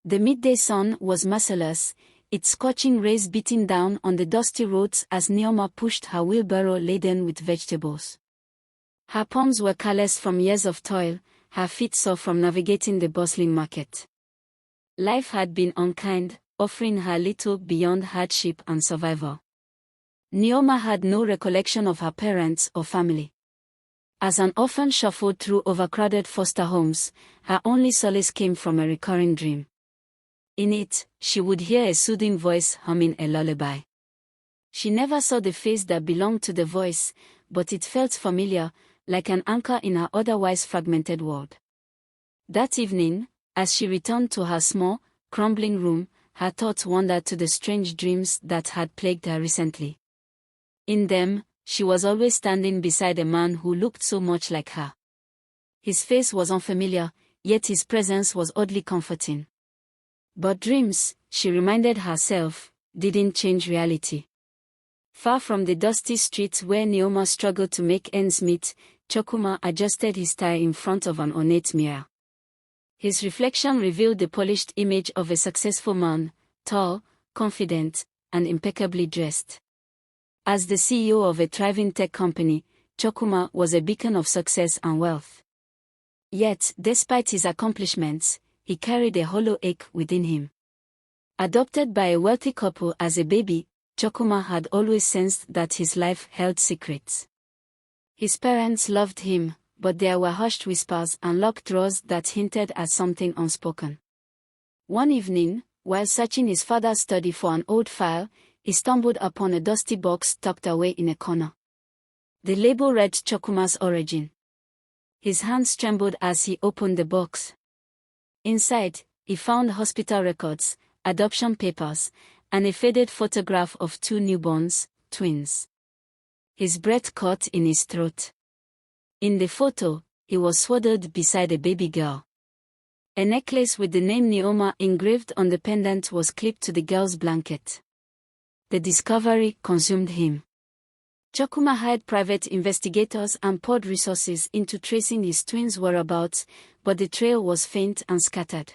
The midday sun was merciless, its scorching rays beating down on the dusty roads as Nneoma pushed her wheelbarrow laden with vegetables. Her palms were calloused from years of toil, her feet sore from navigating the bustling market. Life had been unkind, offering her little beyond hardship and survival. Nneoma had no recollection of her parents or family. As an orphan shuffled through overcrowded foster homes, her only solace came from a recurring dream. In it, she would hear a soothing voice humming a lullaby. She never saw the face that belonged to the voice, but it felt familiar, like an anchor in her otherwise fragmented world. That evening, as she returned to her small, crumbling room, her thoughts wandered to the strange dreams that had plagued her recently. In them, she was always standing beside a man who looked so much like her. His face was unfamiliar, yet his presence was oddly comforting. But dreams, she reminded herself, didn't change reality. Far from the dusty streets where Nneoma struggled to make ends meet, Chukwuma adjusted his tie in front of an ornate mirror. His reflection revealed the polished image of a successful man, tall, confident, and impeccably dressed. As the CEO of a thriving tech company, Chukwuma was a beacon of success and wealth. Yet, despite his accomplishments, he carried a hollow ache within him. Adopted by a wealthy couple as a baby, Chukwuma had always sensed that his life held secrets. His parents loved him, but there were hushed whispers and locked drawers that hinted at something unspoken. One evening, while searching his father's study for an old file, he stumbled upon a dusty box tucked away in a corner. The label read Chukwuma's origin. His hands trembled as he opened the box. Inside, he found hospital records, adoption papers, and a faded photograph of two newborns, twins. His breath caught in his throat. In the photo, he was swaddled beside a baby girl. A necklace with the name Nneoma engraved on the pendant was clipped to the girl's blanket. The discovery consumed him. Chukwuma hired private investigators and poured resources into tracing his twins' whereabouts, but the trail was faint and scattered.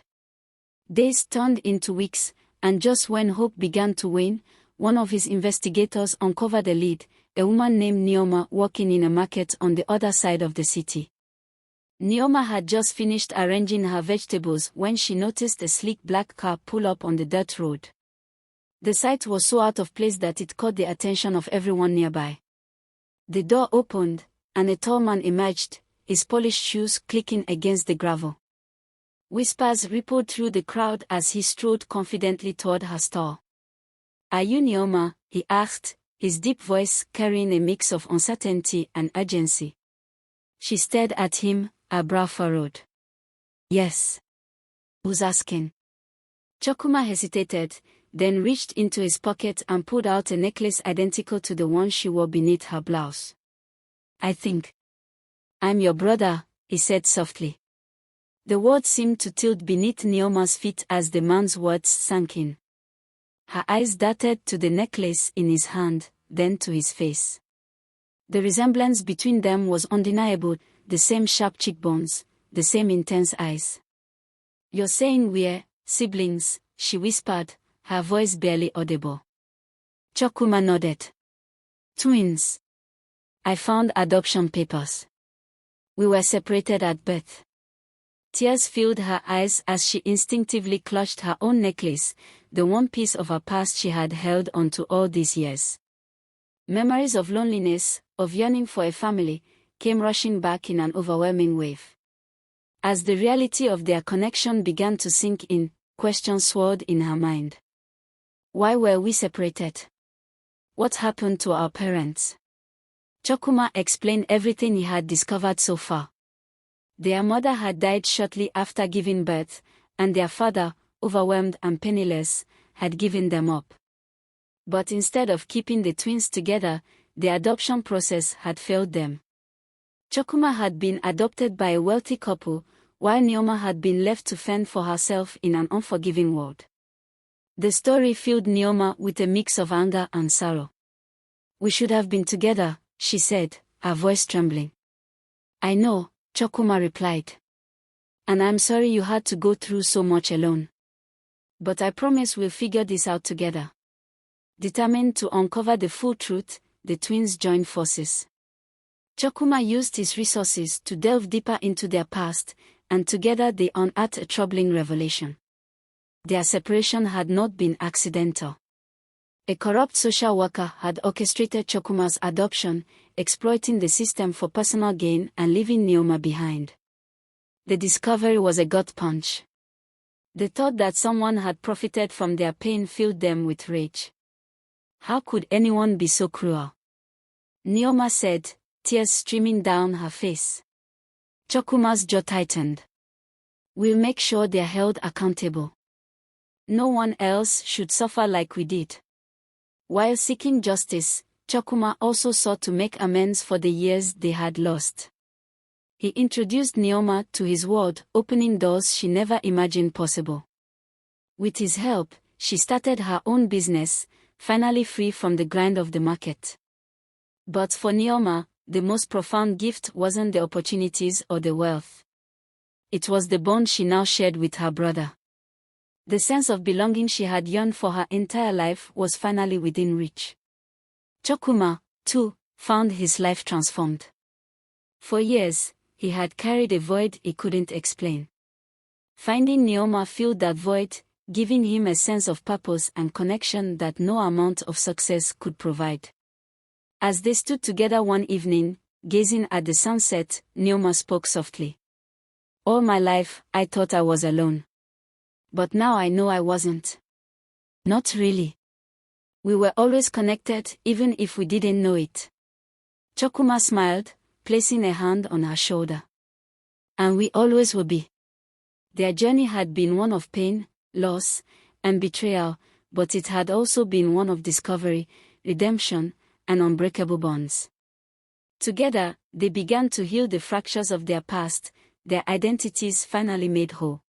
Days turned into weeks, and just when hope began to wane, one of his investigators uncovered a lead, a woman named Nneoma working in a market on the other side of the city. Nneoma had just finished arranging her vegetables when she noticed a sleek black car pull up on the dirt road. The sight was so out of place that it caught the attention of everyone nearby. The door opened, and a tall man emerged, his polished shoes clicking against the gravel. Whispers rippled through the crowd as he strode confidently toward her stall. "Are you Nneoma?" he asked, his deep voice carrying a mix of uncertainty and urgency. She stared at him, her brow furrowed. "Yes." "Who's asking?" Chukwuma hesitated, then reached into his pocket and pulled out a necklace identical to the one she wore beneath her blouse. "I think I'm your brother," he said softly. The words seemed to tilt beneath Nneoma's feet as the man's words sank in. Her eyes darted to the necklace in his hand, then to his face. The resemblance between them was undeniable, the same sharp cheekbones, the same intense eyes. "You're saying we're siblings," she whispered, her voice barely audible. Chukwuma nodded. "Twins. I found adoption papers. We were separated at birth." Tears filled her eyes as she instinctively clutched her own necklace, the one piece of her past she had held onto all these years. Memories of loneliness, of yearning for a family, came rushing back in an overwhelming wave. As the reality of their connection began to sink in, questions swirled in her mind. Why were we separated? What happened to our parents? Chukwuma explained everything he had discovered so far. Their mother had died shortly after giving birth, and their father, overwhelmed and penniless, had given them up. But instead of keeping the twins together, the adoption process had failed them. Chukwuma had been adopted by a wealthy couple, while Nneoma had been left to fend for herself in an unforgiving world. The story filled Nneoma with a mix of anger and sorrow. "We should have been together," she said, her voice trembling. "I know," Chukwuma replied. "And I'm sorry you had to go through so much alone." But I promise we'll figure this out together. Determined to uncover the full truth, the twins joined forces. Chukwuma used his resources to delve deeper into their past, and together they unearthed a troubling revelation. Their separation had not been accidental. A corrupt social worker had orchestrated Chukwuma's adoption, exploiting the system for personal gain and leaving Nneoma behind. The discovery was a gut punch. The thought that someone had profited from their pain filled them with rage. How could anyone be so cruel? Nneoma said, tears streaming down her face. Chukwuma's jaw tightened. We'll make sure they're held accountable. No one else should suffer like we did. While seeking justice, Chukwuma also sought to make amends for the years they had lost. He introduced Nneoma to his world, opening doors she never imagined possible. With his help, she started her own business, finally free from the grind of the market. But for Nneoma, the most profound gift wasn't the opportunities or the wealth. It was the bond she now shared with her brother. The sense of belonging she had yearned for her entire life was finally within reach. Chukwuma, too, found his life transformed. For years, he had carried a void he couldn't explain. Finding Nneoma filled that void, giving him a sense of purpose and connection that no amount of success could provide. As they stood together one evening, gazing at the sunset, Nneoma spoke softly. All my life, I thought I was alone. But now I know I wasn't. Not really. We were always connected, even if we didn't know it. Chukwuma smiled, placing a hand on her shoulder. And we always will be. Their journey had been one of pain, loss, and betrayal, but it had also been one of discovery, redemption, and unbreakable bonds. Together, they began to heal the fractures of their past, their identities finally made whole.